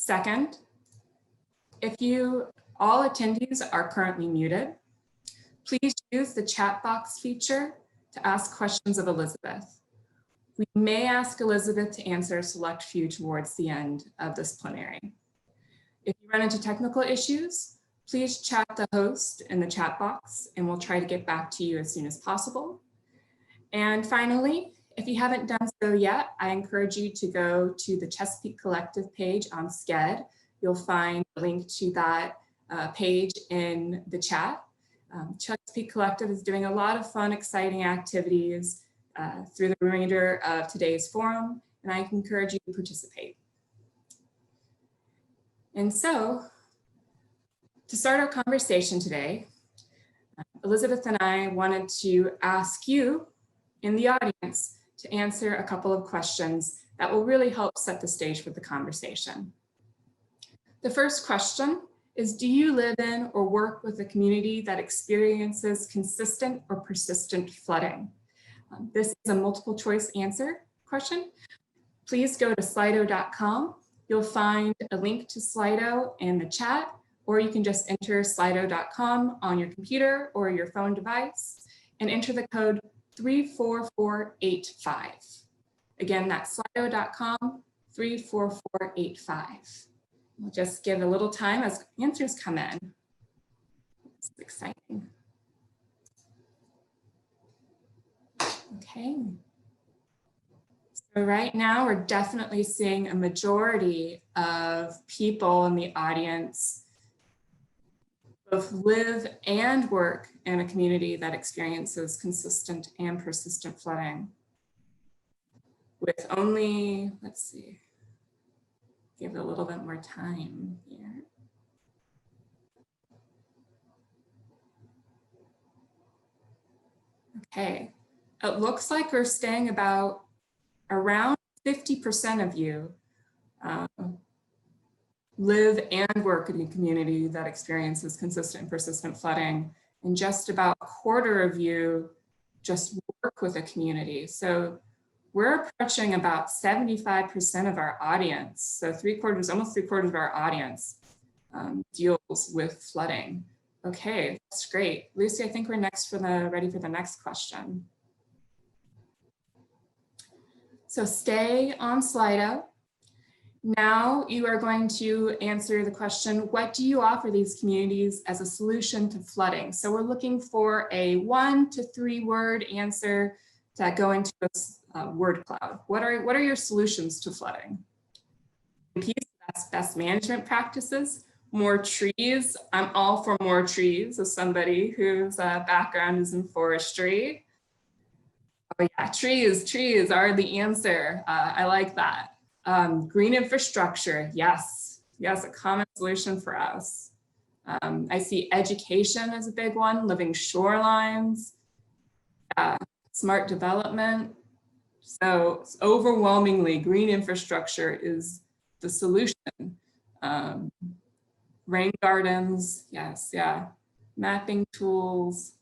Second, all attendees are currently muted, please use the chat box feature to ask questions of Elizabeth. We may ask Elizabeth to answer a select few towards the end of this plenary. If you run into technical issues, please chat the host in the chat box and we'll try to get back to you as soon as possible. And finally, if you haven't done so yet, I encourage you to go to the Chesapeake Collective page on Sched. You'll find a link to that page in the chat. Chesapeake Collective is doing a lot of fun, exciting activities through the remainder of today's forum, and I encourage you to participate. And so, to start our conversation today, Elizabeth and I wanted to ask you in the audience to answer a couple of questions that will really help set the stage for the conversation. The first question is, do you live in or work with a community that experiences consistent or persistent flooding? This is a multiple choice answer question. Please go to slido.com. You'll find a link to Slido in the chat, or you can just enter slido.com on your computer or your phone device and enter the code 34485. Again, that's slido.com 34485. We'll just give a little time as answers come in. It's exciting. Okay. So right now we're definitely seeing a majority of people in the audience both live and work in a community that experiences consistent and persistent flooding. With only, let's see, give it a little bit more time here. Okay, it looks like we're staying about around 50% of you live and work in a community that experiences consistent and persistent flooding, and just about a quarter of you just work with a community. So we're approaching about 75% of our audience. So almost three quarters of our audience deals with flooding. Okay, that's great. Lucy, I think we're ready for the next question. So stay on Slido. Now you are going to answer the question, what do you offer these communities as a solution to flooding? So we're looking for a 1 to 3 word answer that go into a word cloud. What are your solutions to flooding? That's best management practices. More trees. I'm all for more trees as somebody whose background is in forestry. Oh yeah, trees are the answer. I like that. Green infrastructure, yes, a common solution for us. I see education as a big one, living shorelines, smart development. So overwhelmingly, green infrastructure is the solution. Rain gardens, yes, yeah. Mapping tools.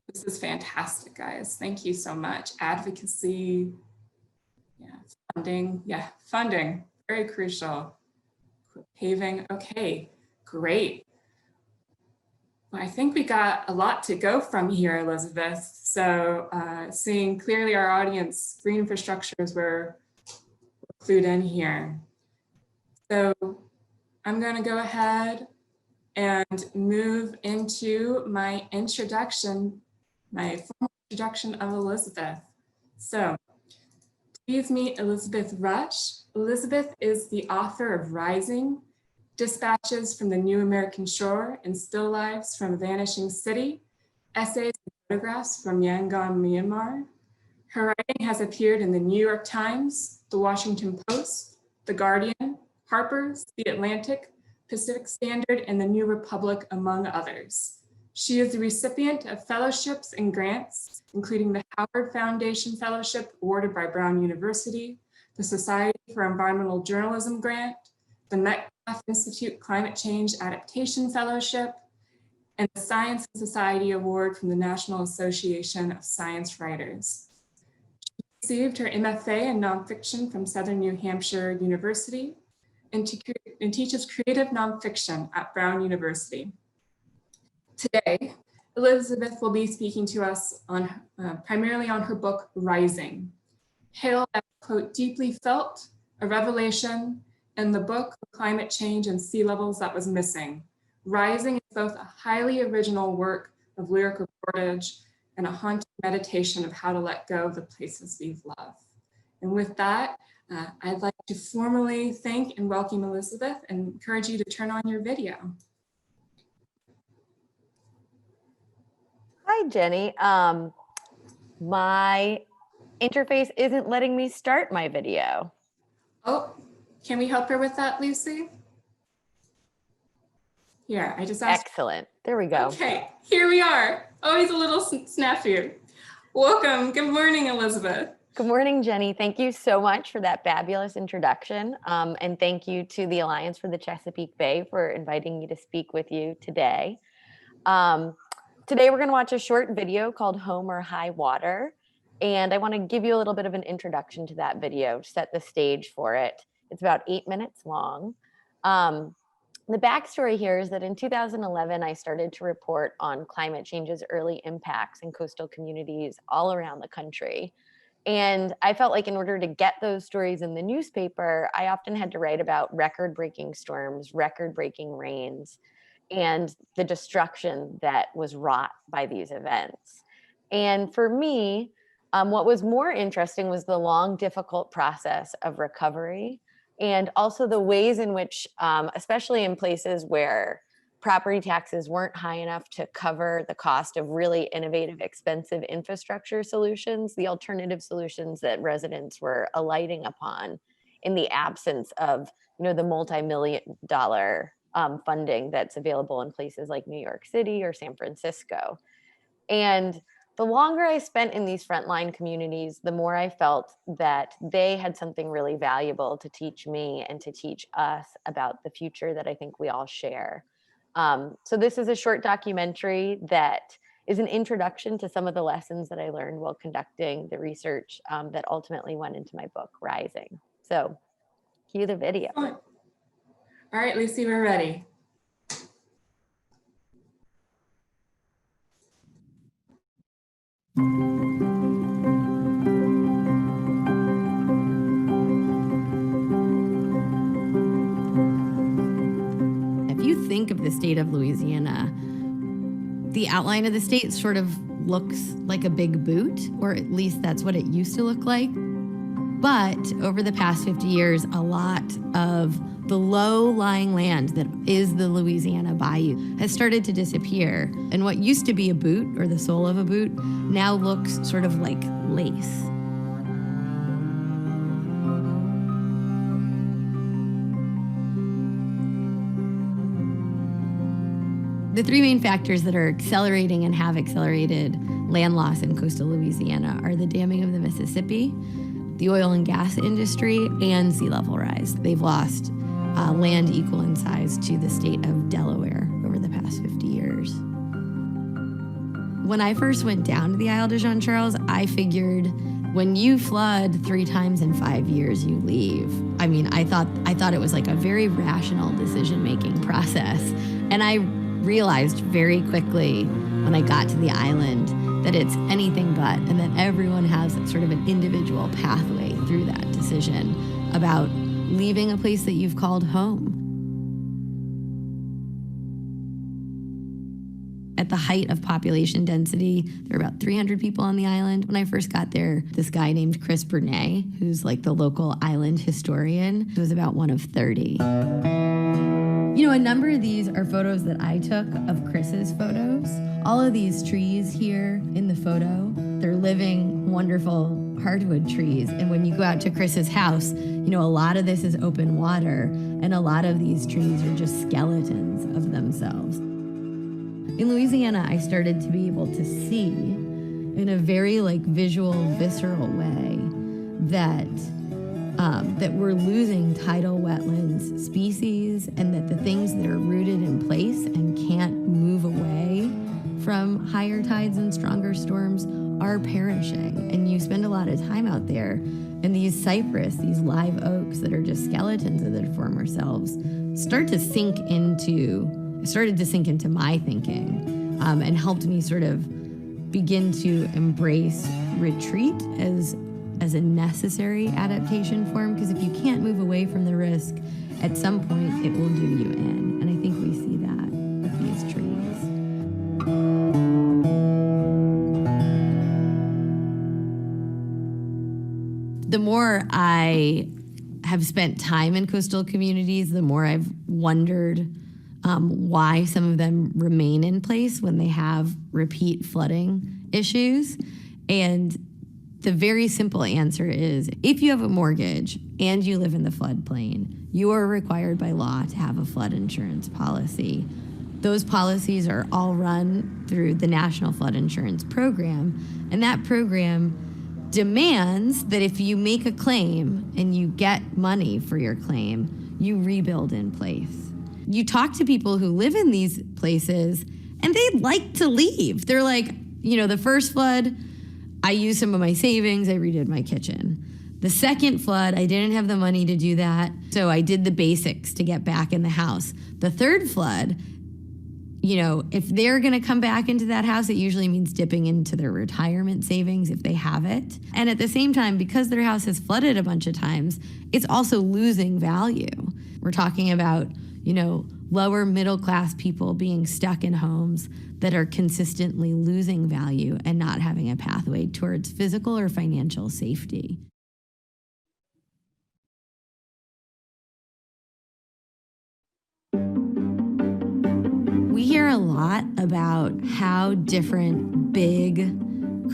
This is fantastic, guys. Thank you so much. Advocacy, yeah, funding, very crucial. Paving, okay, great. Well, I think we got a lot to go from here, Elizabeth. So seeing clearly our audience, green infrastructure is where we're clued in here. So I'm going to go ahead and move into my introduction, my formal introduction of Elizabeth. So please meet Elizabeth Rush. Elizabeth is the author of Rising, Dispatches from the New American Shore and Still Lives from a Vanishing City, Essays and Photographs from Yangon, Myanmar. Her writing has appeared in the New York Times, the Washington Post, the Guardian, Harper's, the Atlantic, Pacific Standard, and the New Republic, among others. She is the recipient of fellowships and grants, including the Howard Foundation Fellowship awarded by Brown University, the Society for Environmental Journalism Grant, the Metcalf Institute Climate Change Adaptation Fellowship, and the Science and Society Award from the National Association of Science Writers. She received her MFA in nonfiction from Southern New Hampshire University and teaches creative nonfiction at Brown University. Today, Elizabeth will be speaking to us on primarily on her book, Rising, hailed as, quote, deeply felt, a revelation, and the book of climate change and sea levels that was missing. Rising is both a highly original work of lyric reportage and a haunting meditation of how to let go of the places we've loved. And with that, I'd like to formally thank and welcome Elizabeth and encourage you to turn on your video. Hi, Jenny. My interface isn't letting me start my video. Oh, can we help her with that, Lucy? Here, I just asked. Excellent. There we go. Okay, here we are. Always a little snafu. Welcome. Good morning, Elizabeth. Good morning, Jenny. Thank you so much for that fabulous introduction. And thank you to the Alliance for the Chesapeake Bay for inviting me to speak with you today. Today, we're going to watch a short video called Home or High Water. And I want to give you a little bit of an introduction to that video, to set the stage for it. It's about 8 minutes long. The backstory here is that in 2011, I started to report on climate change's early impacts in coastal communities all around the country. And I felt like in order to get those stories in the newspaper, I often had to write about record-breaking storms, record-breaking rains, and the destruction that was wrought by these events. And for me, what was more interesting was the long, difficult process of recovery, and also the ways in which, especially in places where property taxes weren't high enough to cover the cost of really innovative, expensive infrastructure solutions, the alternative solutions that residents were alighting upon in the absence of, the multi-million-dollar funding that's available in places like New York City or San Francisco. And the longer I spent in these frontline communities, the more I felt that they had something really valuable to teach me and to teach us about the future that I think we all share. So this is a short documentary that is an introduction to some of the lessons that I learned while conducting the research that ultimately went into my book, Rising. So cue the video. All right, Lucy, we're ready. If you think of the state of Louisiana, the outline of the state sort of looks like a big boot, or at least that's what it used to look like. But over the past 50 years, a lot of the low-lying land that is the Louisiana Bayou has started to disappear. And what used to be a boot, or the sole of a boot, now looks sort of like lace. The three main factors that are accelerating and have accelerated land loss in coastal Louisiana are the damming of the Mississippi, the oil and gas industry, and sea level rise. They've lost land equal in size to the state of Delaware over the past 50 years. When I first went down to the Isle de Jean Charles, I figured when you flood 3 times in 5 years, you leave. I mean, I thought it was like a very rational decision-making process. And I realized very quickly when I got to the island that it's anything but, and that everyone has sort of an individual pathway through that decision about leaving a place that you've called home. At the height of population density, there were about 300 people on the island. When I first got there, this guy named Chris Burnett, who's like the local island historian, was about one of 30. A number of these are photos that I took of Chris's photos. All of these trees here in the photo, they're living, wonderful hardwood trees. And when you go out to Chris's house, a lot of this is open water, and a lot of these trees are just skeletons of themselves. In Louisiana, I started to be able to see in a very visual, visceral way that we're losing tidal wetlands species, and that the things that are rooted in place and can't move away from higher tides and stronger storms are perishing. And you spend a lot of time out there, And these cypress, these live oaks that are just skeletons of their former selves, started to sink into my thinking, and helped me sort of begin to embrace retreat as a necessary adaptation form. Because if you can't move away from the risk, at some point it will do you in. And I think we see that with these trees. The more I have spent time in coastal communities, the more I've wondered why some of them remain in place when they have repeat flooding issues. And the very simple answer is, if you have a mortgage and you live in the floodplain, you are required by law to have a flood insurance policy. Those policies are all run through the National Flood Insurance Program, and that program demands that if you make a claim and you get money for your claim, you rebuild in place. You talk to people who live in these places and they like to leave. They're like, the first flood, I used some of my savings, I redid my kitchen. The second flood, I didn't have the money to do that, so I did the basics to get back in the house. The third flood, if they're gonna come back into that house, it usually means dipping into their retirement savings if they have it. And at the same time, because their house has flooded a bunch of times, it's also losing value. We're talking about, lower middle class people being stuck in homes that are consistently losing value and not having a pathway towards physical or financial safety. We hear a lot about how different big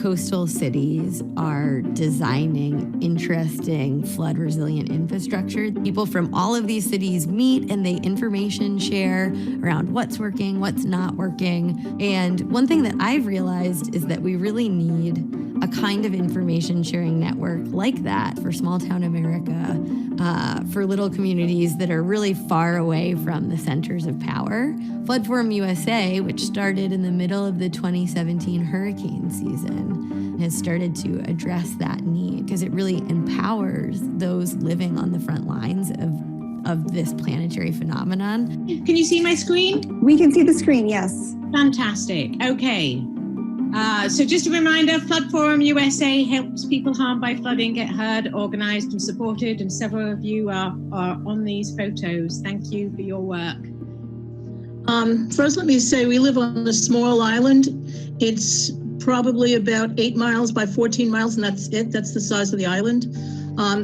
coastal cities are designing interesting flood resilient infrastructure. People from all of these cities meet and they information share around what's working, what's not working. And one thing that I've realized is that we really need a kind of information sharing network like that for small town America, for little communities that are really far away from the centers of power. Flood Forum USA, which started in the middle of the 2017 hurricane season, has started to address that need because it really empowers those living on the front lines of this planetary phenomenon. Can you see my screen? We can see the screen, yes. Fantastic. Okay. So just a reminder, Flood Forum USA helps people harmed by flooding get heard, organized and supported, and several of you are on these photos. Thank you for your work. First, let me say we live on a small island. It's probably about 8 miles by 14 miles, and that's it. That's the size of the island.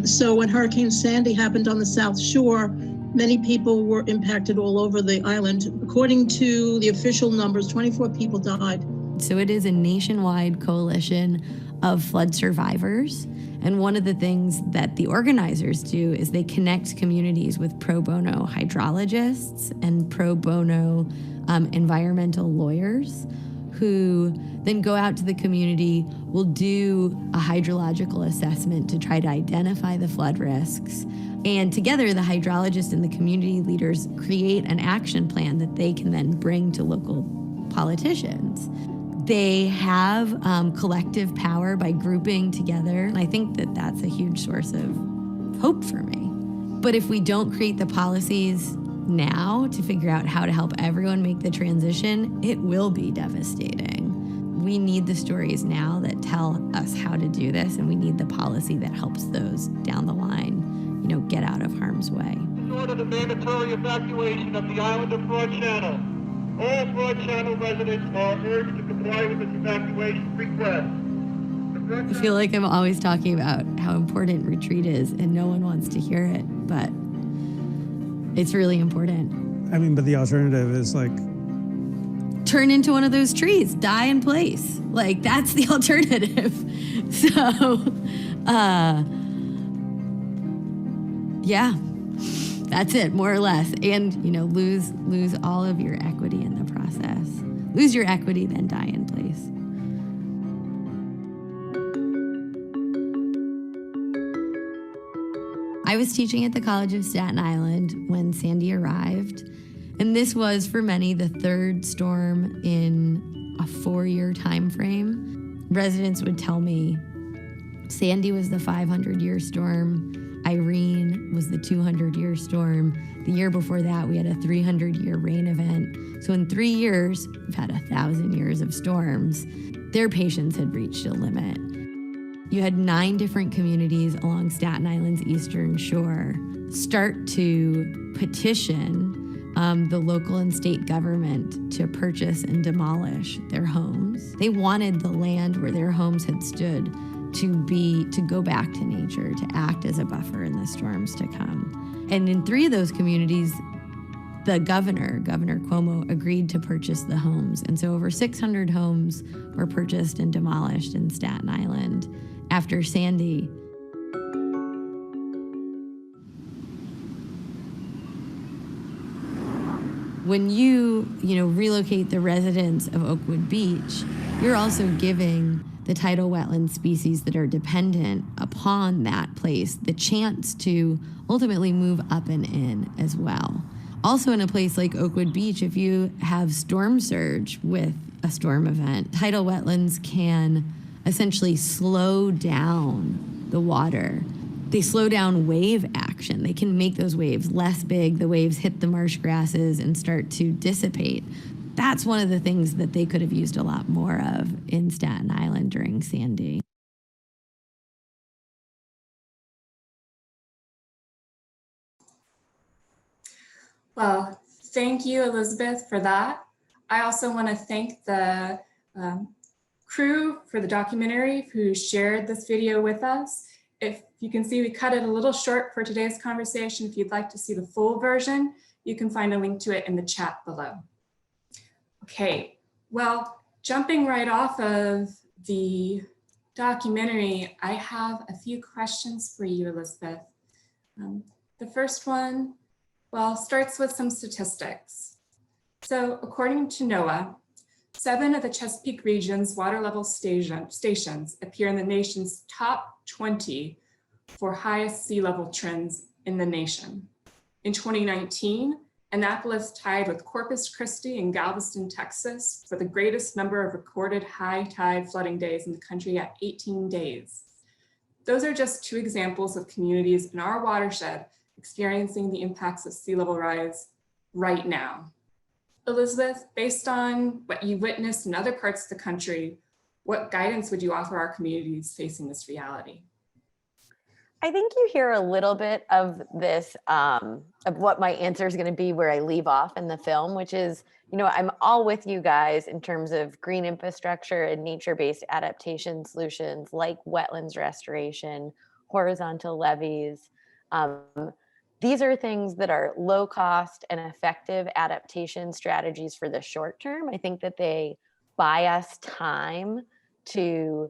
So when Hurricane Sandy happened on the South Shore, many people were impacted all over the island. According to the official numbers, 24 people died. So it is a nationwide coalition of flood survivors. And one of the things that the organizers do is they connect communities with pro bono hydrologists and pro bono environmental lawyers who then go out to the community, will do a hydrological assessment to try to identify the flood risks. And together, the hydrologists and the community leaders create an action plan that they can then bring to local politicians. They have collective power by grouping together. And I think that that's a huge source of hope for me. But if we don't create the policies now to figure out how to help everyone make the transition, it will be devastating. We need the stories now that tell us how to do this, and we need the policy that helps those down the line, get out of harm's way. Order the mandatory evacuation of the island of Broad Channel. All Broad Channel residents are urged to comply with this evacuation request. I feel like I'm always talking about how important retreat is, and no one wants to hear it, but it's really important. I mean, but the alternative is turn into one of those trees, die in place. That's the alternative. So, yeah. That's it, more or less. And, lose all of your equity in the process. Lose your equity, then die in place. I was teaching at the College of Staten Island when Sandy arrived. And this was, for many, the third storm in a 4-year time frame. Residents would tell me, Sandy was the 500-year storm. Irene was the 200-year storm. The year before that, we had a 300-year rain event. So in 3 years, we've had 1,000 years of storms. Their patience had reached a limit. You had 9 different communities along Staten Island's eastern shore start to petition the local and state government to purchase and demolish their homes. They wanted the land where their homes had stood to go back to nature, to act as a buffer in the storms to come. And in 3 of those communities, the Governor Cuomo, agreed to purchase the homes. And so over 600 homes were purchased and demolished in Staten Island after Sandy. When you relocate the residents of Oakwood Beach, you're also giving the tidal wetland species that are dependent upon that place the chance to ultimately move up and in as well. Also in a place like Oakwood Beach, if you have storm surge with a storm event, tidal wetlands can essentially slow down the water. They slow down wave action. They can make those waves less big. The waves hit the marsh grasses and start to dissipate. That's one of the things that they could have used a lot more of in Staten Island during Sandy. Well, thank you, Elizabeth, for that. I also want to thank the crew for the documentary who shared this video with us. If you can see, we cut it a little short for today's conversation. If you'd like to see the full version, you can find a link to it in the chat below. Okay, well, jumping right off of the documentary, I have a few questions for you, Elizabeth. The first one, well, starts with some statistics. So according to NOAA, 7 of the Chesapeake region's water level stations appear in the nation's top 20 for highest sea level trends in the nation. In 2019, Annapolis tied with Corpus Christi and Galveston, Texas for the greatest number of recorded high tide flooding days in the country at 18 days. Those are just 2 examples of communities in our watershed experiencing the impacts of sea level rise right now. Elizabeth, based on what you witnessed in other parts of the country, what guidance would you offer our communities facing this reality? I think you hear a little bit of this, of what my answer is going to be where I leave off in the film, which is, I'm all with you guys in terms of green infrastructure and nature-based adaptation solutions like wetlands restoration, horizontal levees. These are things that are low cost and effective adaptation strategies for the short term. I think that they buy us time to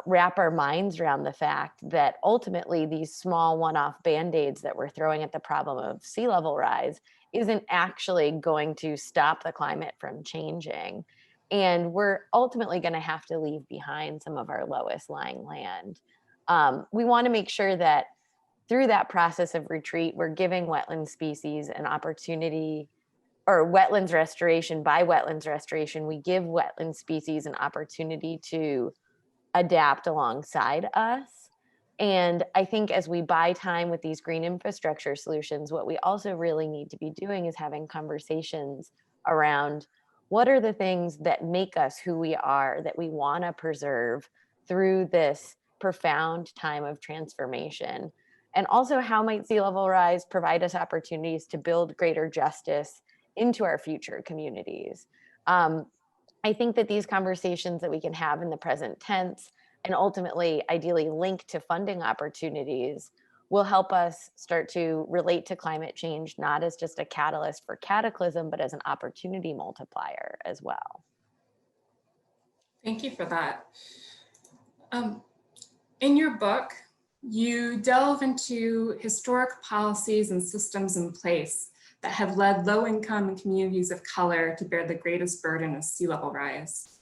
wrap our minds around the fact that ultimately these small one-off band-aids that we're throwing at the problem of sea level rise isn't actually going to stop the climate from changing. And we're ultimately going to have to leave behind some of our lowest lying land. We want to make sure that through that process of retreat, we're giving wetland species an opportunity, or wetlands restoration. By wetlands restoration, we give wetland species an opportunity to adapt alongside us. And I think as we buy time with these green infrastructure solutions, what we also really need to be doing is having conversations around what are the things that make us who we are, that we want to preserve through this profound time of transformation. And also, how might sea level rise provide us opportunities to build greater justice into our future communities? I think that these conversations that we can have in the present tense and ultimately ideally link to funding opportunities will help us start to relate to climate change, not as just a catalyst for cataclysm, but as an opportunity multiplier as well. Thank you for that. In your book, you delve into historic policies and systems in place that have led low-income and communities of color to bear the greatest burden of sea level rise.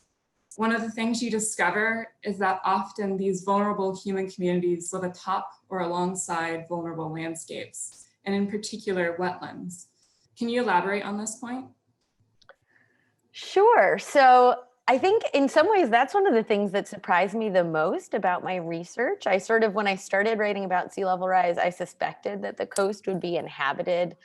One of the things you discover is that often these vulnerable human communities live atop or alongside vulnerable landscapes, and in particular, wetlands. Can you elaborate on this point? Sure. So I think in some ways that's one of the things that surprised me the most about my research. When I started writing about sea level rise, I suspected that the coast would be inhabited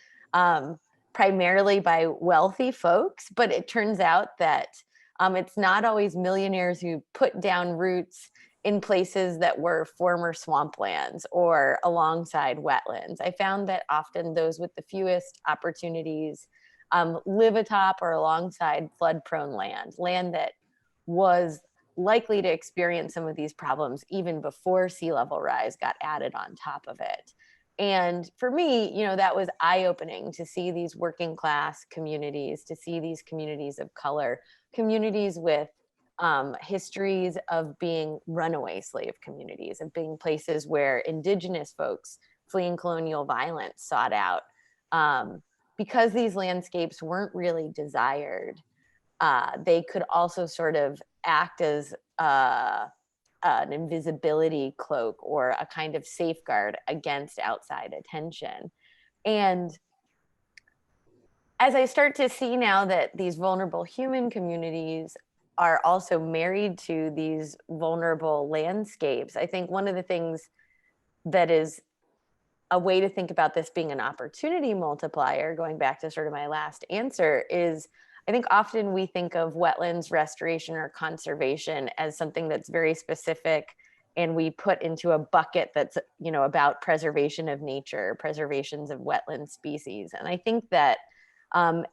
primarily by wealthy folks, but it turns out that it's not always millionaires who put down roots in places that were former swamplands or alongside wetlands. I found that often those with the fewest opportunities live atop or alongside flood-prone land that was likely to experience some of these problems even before sea level rise got added on top of it. And for me, that was eye-opening to see these working class communities, to see these communities of color, communities with histories of being runaway slave communities, of being places where indigenous folks fleeing colonial violence sought out. Because these landscapes weren't really desired, they could also sort of act as an invisibility cloak or a kind of safeguard against outside attention. And as I start to see now that these vulnerable human communities are also married to these vulnerable landscapes, I think one of the things that is a way to think about this being an opportunity multiplier, going back to sort of my last answer, is I think often we think of wetlands restoration or conservation as something that's very specific, and we put into a bucket that's, about preservation of nature, preservations of wetland species. And I think that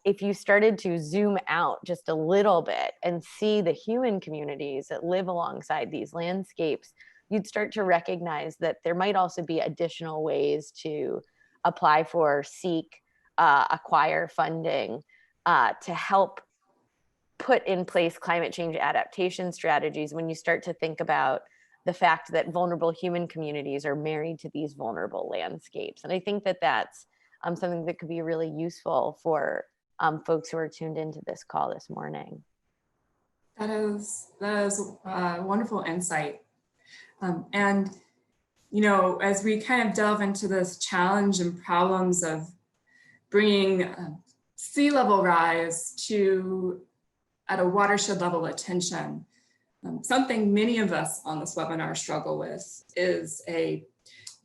if you started to zoom out just a little bit and see the human communities that live alongside these landscapes, you'd start to recognize that there might also be additional ways to apply for, seek, acquire funding to help put in place climate change adaptation strategies when you start to think about the fact that vulnerable human communities are married to these vulnerable landscapes. And I think that that's something that could be really useful for folks who are tuned into this call this morning. That is a wonderful insight. And, as we kind of delve into this challenge and problems of bringing sea level rise at a watershed level attention, something many of us on this webinar struggle with is a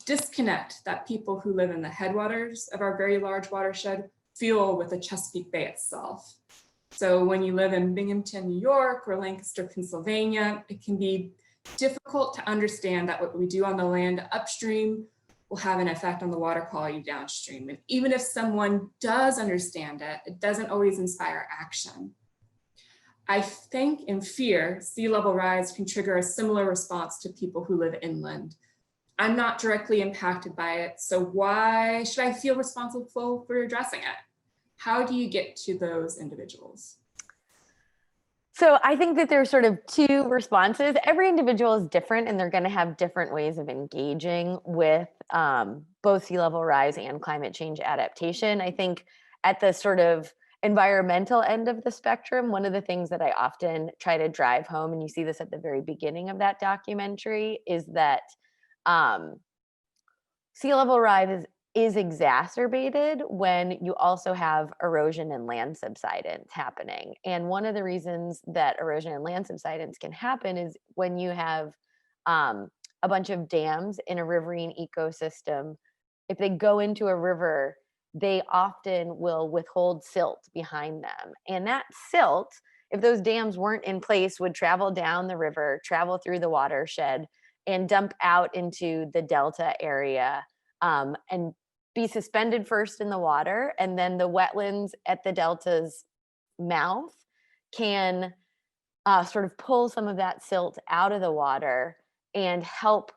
disconnect that people who live in the headwaters of our very large watershed feel with the Chesapeake Bay itself. So when you live in Binghamton, New York, or Lancaster, Pennsylvania, it can be difficult to understand that what we do on the land upstream will have an effect on the water quality downstream. And even if someone does understand it, it doesn't always inspire action. I think and fear sea level rise can trigger a similar response to people who live inland. I'm not directly impacted by it, so why should I feel responsible for addressing it? How do you get to those individuals? So I think that there's sort of two responses. Every individual is different, and they're going to have different ways of engaging with both sea level rise and climate change adaptation. I think at the sort of environmental end of the spectrum, one of the things that I often try to drive home, and you see this at the very beginning of that documentary, is that sea level rise is exacerbated when you also have erosion and land subsidence happening. And one of the reasons that erosion and land subsidence can happen is when you have a bunch of dams in a riverine ecosystem. If they go into a river, they often will withhold silt behind them. And that silt, if those dams weren't in place, would travel down the river, travel through the watershed, and dump out into the delta area and be suspended first in the water, and then the wetlands at the delta's mouth can sort of pull some of that silt out of the water and help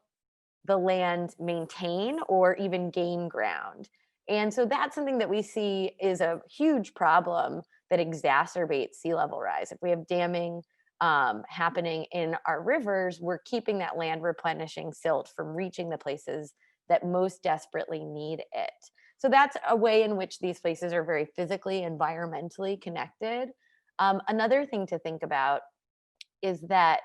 the land maintain or even gain ground. And so that's something that we see is a huge problem that exacerbates sea level rise. If we have damming happening in our rivers, we're keeping that land replenishing silt from reaching the places that most desperately need it. So that's a way in which these places are very physically, environmentally connected. Another thing to think about is that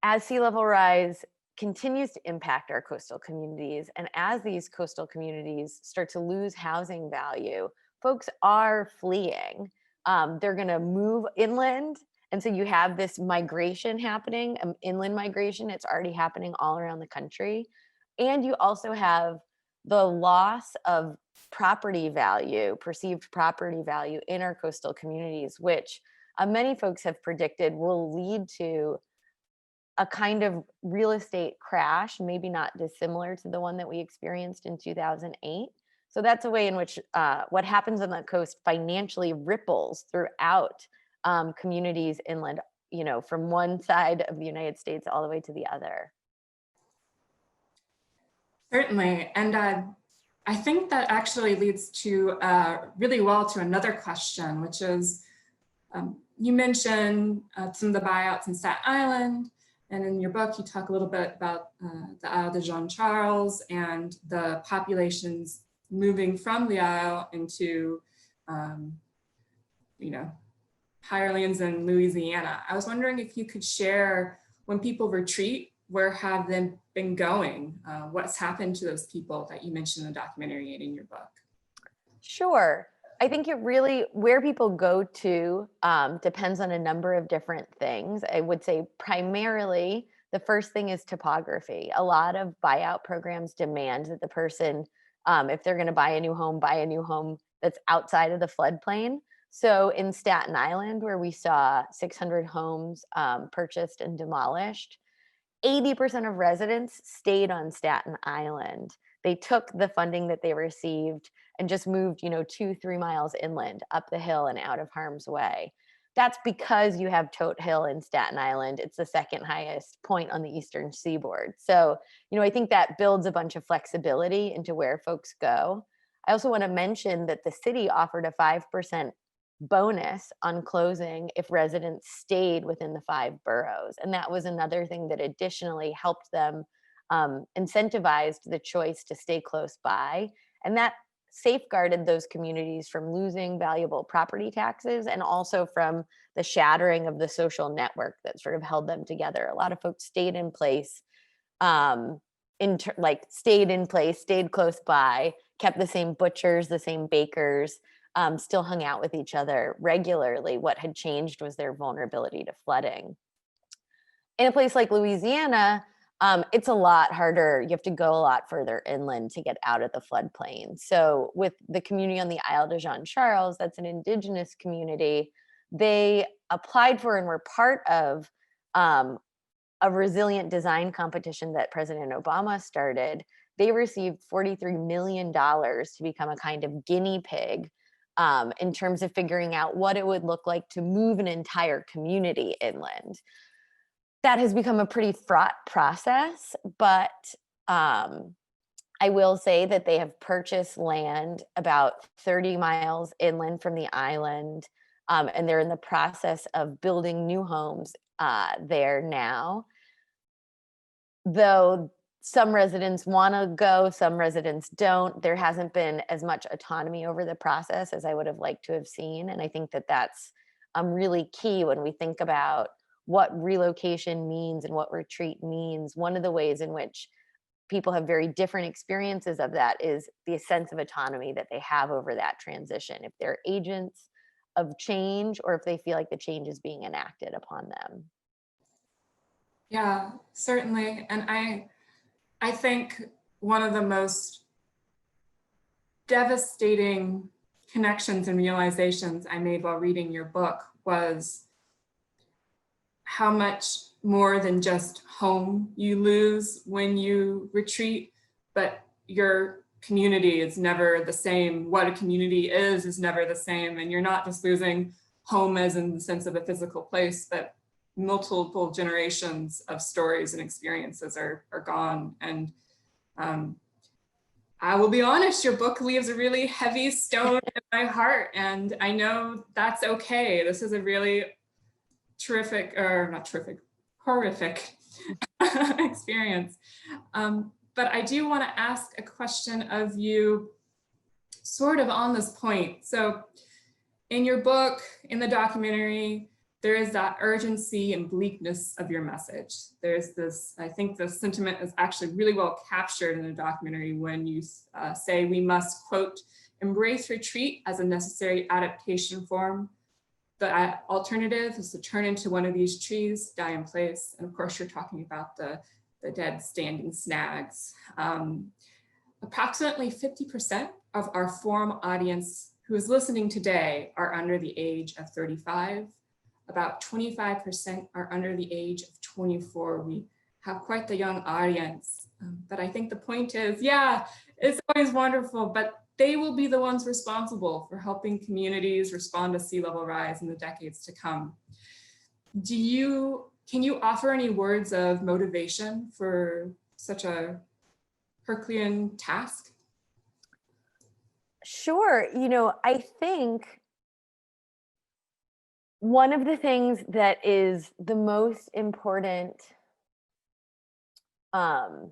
as sea level rise continues to impact our coastal communities, and as these coastal communities start to lose housing value, folks are fleeing. They're going to move inland, And so you have this migration happening, inland migration. It's already happening all around the country. And you also have the loss of property value, perceived property value in our coastal communities, which many folks have predicted will lead to a kind of real estate crash, maybe not dissimilar to the one that we experienced in 2008. So that's a way in which what happens on the coast financially ripples throughout communities inland, you know, from one side of the United States all the way to the other. Certainly. And I think that actually leads to really well to another question, which is, you mentioned some of the buyouts in Staten Island, and in your book, you talk a little bit about the Isle de Jean Charles and the populations moving from the Isle into, you know, hirelands in Louisiana. I was wondering if you could share, when people retreat, where have they been going? What's happened to those people that you mentioned in the documentary and in your book? Sure. I think it really, where people go to depends on a number of different things. I would say primarily, the first thing is topography. A lot of buyout programs demand that the person, if they're going to buy a new home that's outside of the floodplain. So in Staten Island, where we saw 600 homes purchased and demolished, 80% of residents stayed on Staten Island. They took the funding that they received and just moved, you know, 2-3 miles inland, up the hill and out of harm's way. That's because you have Tote Hill in Staten Island. It's the second highest point on the eastern seaboard. So, you know, I think that builds a bunch of flexibility into where folks go. I also want to mention that the city offered a 5% bonus on closing if residents stayed within the 5 boroughs. And that was another thing that additionally helped them, incentivized the choice to stay close by. And that safeguarded those communities from losing valuable property taxes and also from the shattering of the social network that sort of held them together. A lot of folks stayed in place, stayed close by, kept the same butchers, the same bakers, still hung out with each other regularly. What had changed was their vulnerability to flooding. In a place like Louisiana, it's a lot harder. You have to go a lot further inland to get out of the floodplain. So with the community on the Isle de Jean Charles, that's an indigenous community, they applied for and were part of a resilient design competition that President Obama started. They received $43 million to become a kind of guinea pig in terms of figuring out what it would look like to move an entire community inland. That has become a pretty fraught process, but I will say that they have purchased land about 30 miles inland from the island, and they're in the process of building new homes there now. Though some residents want to go, some residents don't. There hasn't been as much autonomy over the process as I would have liked to have seen. And I think that that's really key when we think about what relocation means and what retreat means. One of the ways in which people have very different experiences of that is the sense of autonomy that they have over that transition. If they're agents of change or if they feel like the change is being enacted upon them. Yeah, certainly. And I think one of the most devastating connections and realizations I made while reading your book was how much more than just home you lose when you retreat, but your community is never the same. What a community is never the same. And you're not just losing home as in the sense of a physical place, but multiple generations of stories and experiences are gone. And I will be honest, your book leaves a really heavy stone in my heart. And I know that's okay. This is a really terrific, or not terrific, horrific experience. But I do want to ask a question of you sort of on this point. So in your book, in the documentary, there is that urgency and bleakness of your message. There's this, I think the sentiment is actually really well captured in the documentary when you say we must, quote, embrace retreat as a necessary adaptation form. the alternative is to turn into one of these trees, die in place. And of course, you're talking about the dead standing snags. Approximately 50% of our forum audience who is listening today are under the age of 35. About 25% are under the age of 24. We have quite the young audience. But I think the point is, yeah, it's always wonderful, but they will be the ones responsible for helping communities respond to sea level rise in the decades to come. Can you offer any words of motivation for such a Herculean task? Sure. I think one of the things that is the most important, one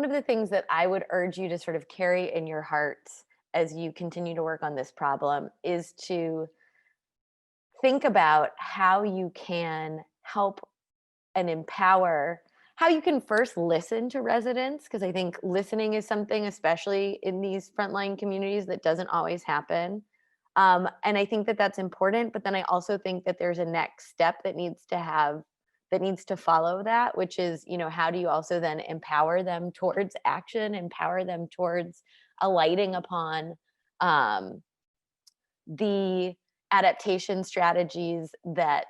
of the things that I would urge you to sort of carry in your hearts as you continue to work on this problem is to think about how you can help and empower, how you can first listen to residents, because I think listening is something, especially in these frontline communities, that doesn't always happen. And I think that that's important, but then I also think that there's a next step that needs to follow that, which is, how do you also then empower them towards action, empower them towards alighting upon the adaptation strategies that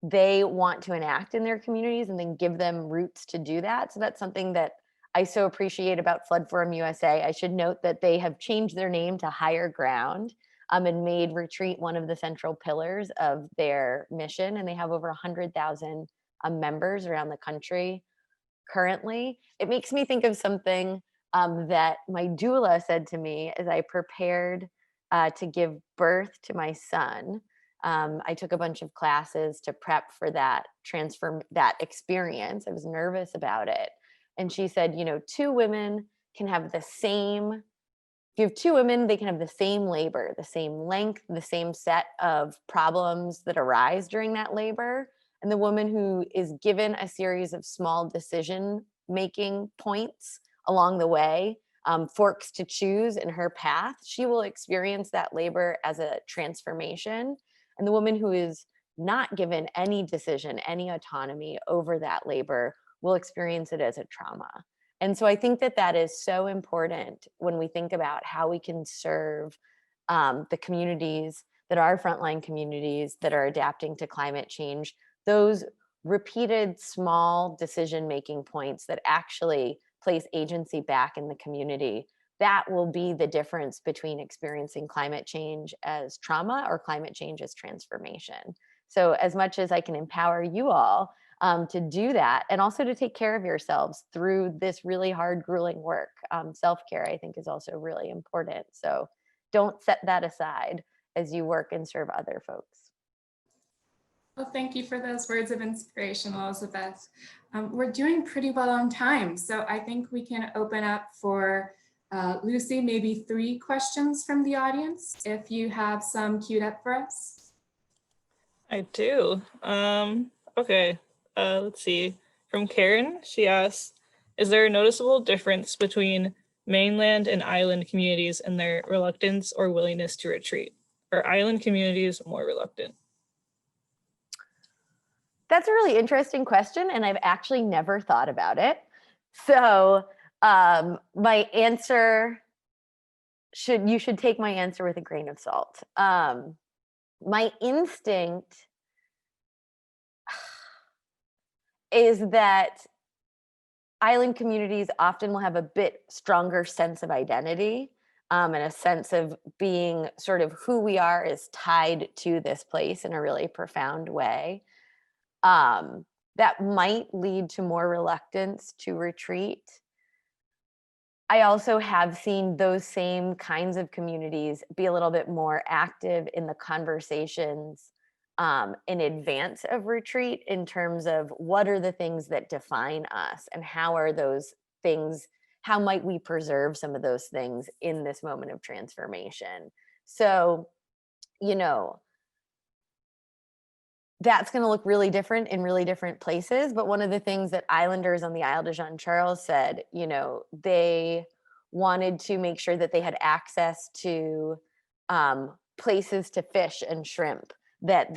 they want to enact in their communities, and then give them roots to do that. So that's something that I so appreciate about Flood Forum USA. I should note that they have changed their name to Higher Ground, and made retreat one of the central pillars of their mission. And they have over 100,000 members around the country currently. It makes me think of something that my doula said to me as I prepared to give birth to my son. I took a bunch of classes to prep for that experience. I was nervous about it. And she said, two women can have the same, if you have two women, they can have the same labor, the same length, the same set of problems that arise during that labor. And the woman who is given a series of small decision-making points along the way, forks to choose in her path, she will experience that labor as a transformation. And the woman who is not given any decision, any autonomy over that labor will experience it as a trauma. And so I think that that is so important when we think about how we can serve the communities that are frontline communities that are adapting to climate change, those repeated small decision-making points that actually place agency back in the community. That will be the difference between experiencing climate change as trauma or climate change as transformation. So as much as I can empower you all to do that, and also to take care of yourselves through this really hard, grueling work, self-care, I think, is also really important. So don't set that aside as you work and serve other folks. Well, thank you for those words of inspiration, Elizabeth. We're doing pretty well on time, so I think we can open up for Lucy, maybe 3 questions from the audience, if you have some queued up for us. I do. Okay, let's see. From Karen, she asks, is there a noticeable difference between mainland and island communities in their reluctance or willingness to retreat? Are island communities more reluctant? That's a really interesting question, and I've actually never thought about it. So my answer you should take my answer with a grain of salt. My instinct is that island communities often will have a bit stronger sense of identity, and a sense of being sort of who we are is tied to this place in a really profound way. That might lead to more reluctance to retreat. I also have seen those same kinds of communities be a little bit more active in the conversations in advance of retreat, in terms of what are the things that define us, and how are those things, how might we preserve some of those things in this moment of transformation? So, that's going to look really different in really different places. But one of the things that islanders on the Isle de Jean Charles said, they wanted to make sure that they had access to places to fish and shrimp, that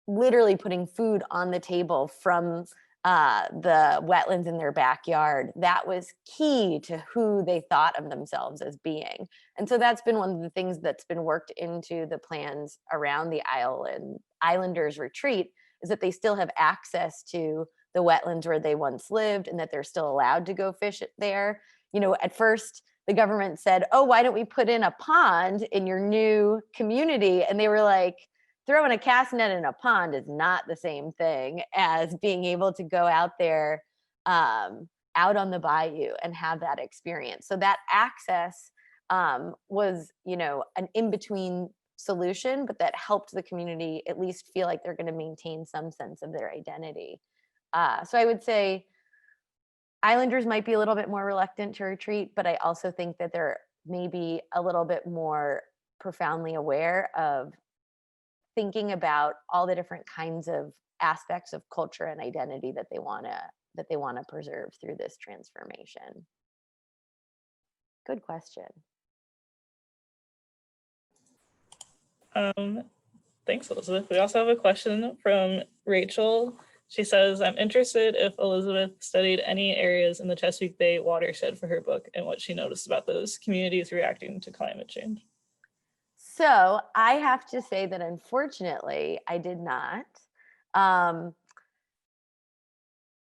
literally putting food on the table from the wetlands in their backyard, that was key to who they thought of themselves as being. And so that's been one of the things that's been worked into the plans around the Islanders retreat, is that they still have access to the wetlands where they once lived, and that they're still allowed to go fish there. You know, at first the government said, oh, why don't we put in a pond in your new community? And they were like, throwing a cast net in a pond is not the same thing as being able to go out there, out on the bayou and have that experience. So that access was, you know, an in-between solution, but that helped the community at least feel like they're going to maintain some sense of their identity. So I would say Islanders might be a little bit more reluctant to retreat, but I also think that they're maybe a little bit more profoundly aware of thinking about all the different kinds of aspects of culture and identity that they want to preserve through this transformation. Good question. Thanks, Elizabeth. We also have a question from Rachel. She says, I'm interested if Elizabeth studied any areas in the Chesapeake Bay watershed for her book and what she noticed about those communities reacting to climate change. So I have to say that unfortunately, I did not.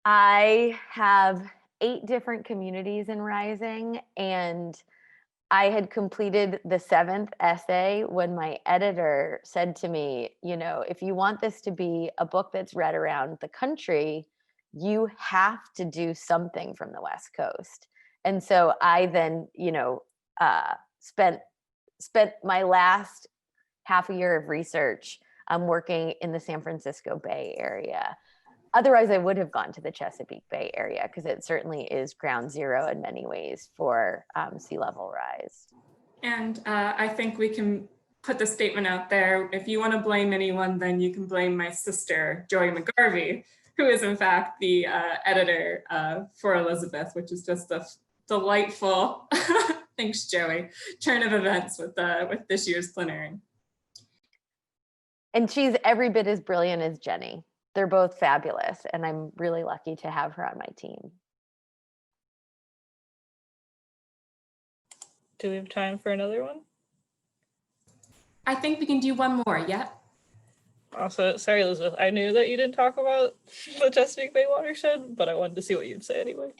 I have 8 different communities in Rising, and I had completed the 7th essay when my editor said to me, you know, if you want this to be a book that's read around the country, you have to do something from the West Coast. And so I then, you know, spent my last half a year of research working in the San Francisco Bay Area. Otherwise, I would have gone to the Chesapeake Bay area because it certainly is ground zero in many ways for sea level rise. And I think we can put the statement out there. If you want to blame anyone, then you can blame my sister, Joey McGarvey, who is in fact the editor for Elizabeth, which is just a delightful, thanks Joey, turn of events with this year's plenary. And she's every bit as brilliant as Jenny. They're both fabulous, and I'm really lucky to have her on my team. Do we have time for another one? I think we can do one more, yeah? Also, sorry, Elizabeth, I knew that you didn't talk about the Chesapeake Bay watershed, but I wanted to see what you'd say anyway.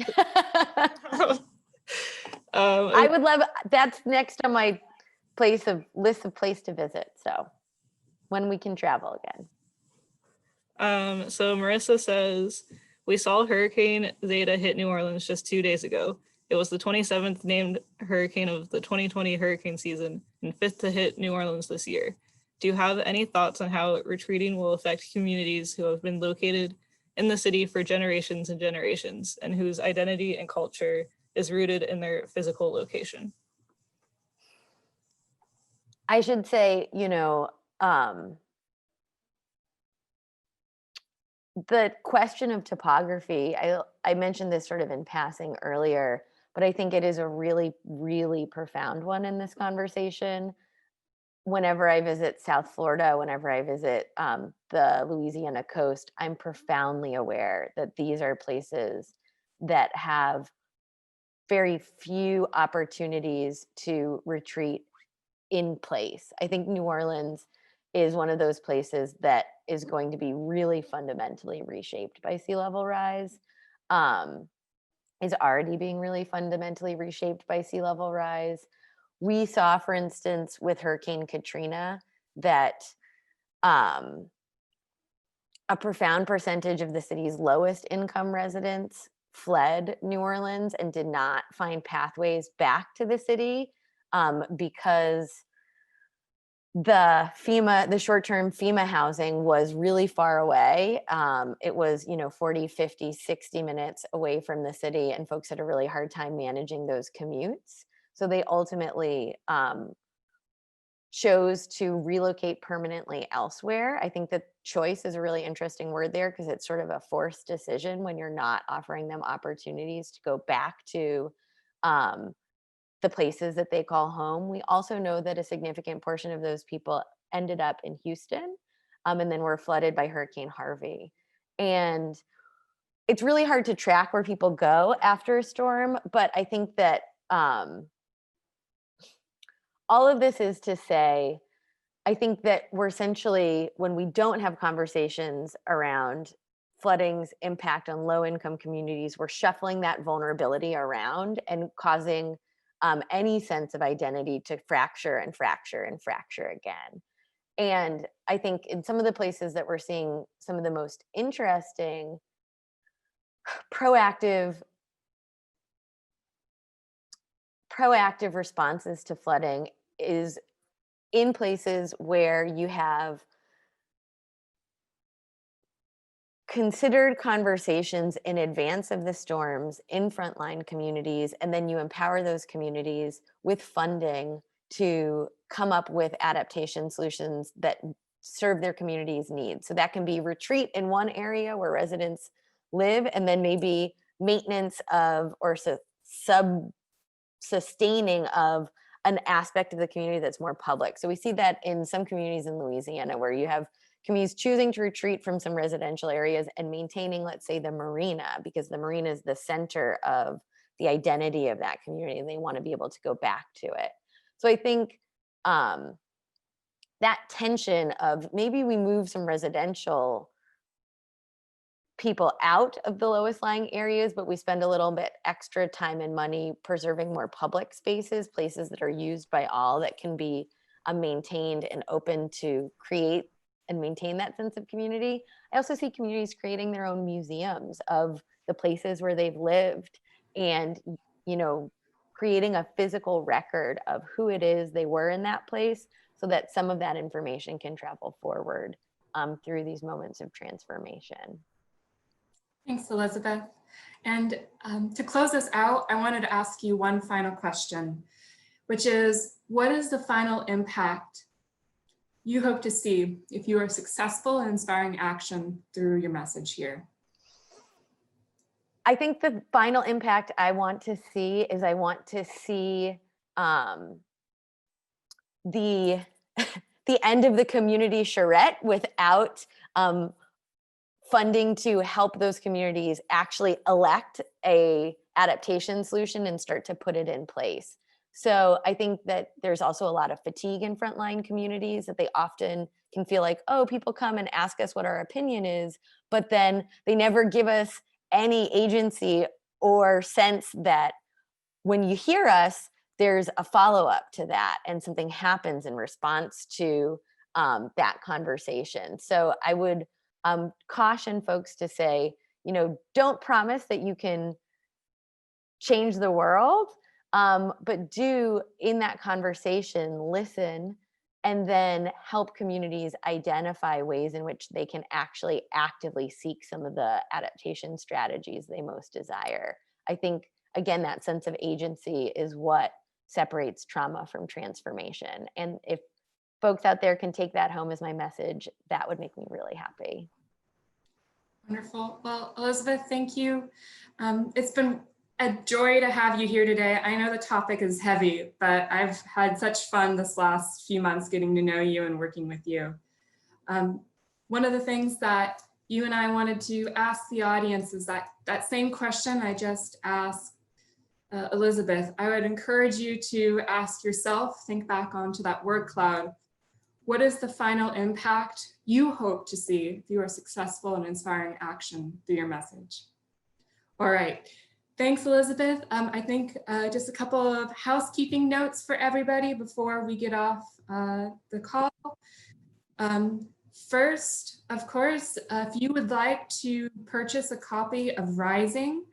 I would love, that's next on my list of place to visit, so when we can travel again. So Marissa says, we saw Hurricane Zeta hit New Orleans just 2 days ago. It was the 27th named hurricane of the 2020 hurricane season and 5th to hit New Orleans this year. Do you have any thoughts on how retreating will affect communities who have been located in the city for generations and generations and whose identity and culture is rooted in their physical location? I should say, you know, the question of topography, I mentioned this sort of in passing earlier, but I think it is a really, really profound one in this conversation. Whenever I visit South Florida, whenever I visit the Louisiana coast, I'm profoundly aware that these are places that have very few opportunities to retreat in place. I think New Orleans is one of those places that is going to be really fundamentally reshaped by sea level rise, is already being really fundamentally reshaped by sea level rise. We saw, for instance, with Hurricane Katrina, that a profound percentage of the city's lowest income residents fled New Orleans and did not find pathways back to the city because the short-term FEMA housing was really far away. It was, 40, 50, 60 minutes away from the city, and folks had a really hard time managing those commutes. So they ultimately chose to relocate permanently elsewhere. I think that choice is a really interesting word there because it's sort of a forced decision when you're not offering them opportunities to go back to the places that they call home. We also know that a significant portion of those people ended up in Houston, and then were flooded by Hurricane Harvey. And it's really hard to track where people go after a storm, but I think that all of this is to say, I think that we're essentially, when we don't have conversations around flooding's impact on low-income communities, we're shuffling that vulnerability around and causing any sense of identity to fracture and fracture and fracture again. And I think in some of the places that we're seeing some of the most interesting proactive responses to flooding is in places where you have considered conversations in advance of the storms in frontline communities, and then you empower those communities with funding to come up with adaptation solutions that serve their community's needs. So that can be retreat in one area where residents live, and then maybe maintenance of or sustaining of an aspect of the community that's more public. So we see that in some communities in Louisiana, where you have communities choosing to retreat from some residential areas and maintaining, let's say, the marina, because the marina is the center of the identity of that community, and they want to be able to go back to it. So I think that tension of maybe we move some residential people out of the lowest lying areas, but we spend a little bit extra time and money preserving more public spaces, places that are used by all, that can be maintained and open to create and maintain that sense of community. I also see communities creating their own museums of the places where they've lived, and, you know, creating a physical record of who it is they were in that place, so that some of that information can travel forward through these moments of transformation. Thanks, Elizabeth. And to close us out, I wanted to ask you one final question, which is, what is the final impact you hope to see if you are successful in inspiring action through your message here? I think the final impact I want to see is I want to see the end of the community charrette without funding to help those communities actually elect a adaptation solution and start to put it in place. So I think that there's also a lot of fatigue in frontline communities, that they often can feel like, oh, people come and ask us what our opinion is, but then they never give us any agency or sense that when you hear us, there's a follow-up to that and something happens in response to that conversation. So I would caution folks to say, you know, don't promise that you can change the world, but do, in that conversation, listen, and then help communities identify ways in which they can actually actively seek some of the adaptation strategies they most desire. I think, again, that sense of agency is what separates trauma from transformation. And if folks out there can take that home as my message, that would make me really happy. Wonderful. Well, Elizabeth, thank you. It's been a joy to have you here today. I know the topic is heavy, but I've had such fun this last few months getting to know you and working with you. One of the things that you and I wanted to ask the audience is that same question I just asked Elizabeth. I would encourage you to ask yourself, think back onto that word cloud. What is the final impact you hope to see if you are successful in inspiring action through your message? All right. Thanks, Elizabeth. I think just a couple of housekeeping notes for everybody before we get off the call. First, of course, if you would like to purchase a copy of Rising,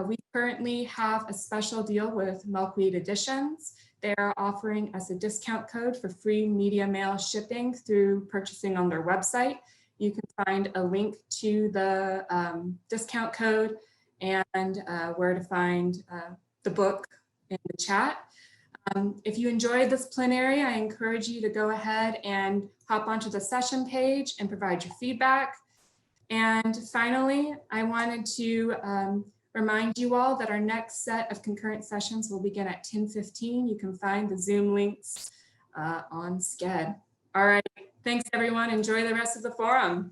we currently have a special deal with Milkweed Editions. They are offering us a discount code for free media mail shipping through purchasing on their website. You can find a link to the discount code and where to find the book in the chat. If you enjoyed this plenary, I encourage you to go ahead and hop onto the session page and provide your feedback. And finally, I wanted to remind you all that our next set of concurrent sessions will begin at 10:15. You can find the Zoom links on Sched. All right, thanks everyone. Enjoy the rest of the forum.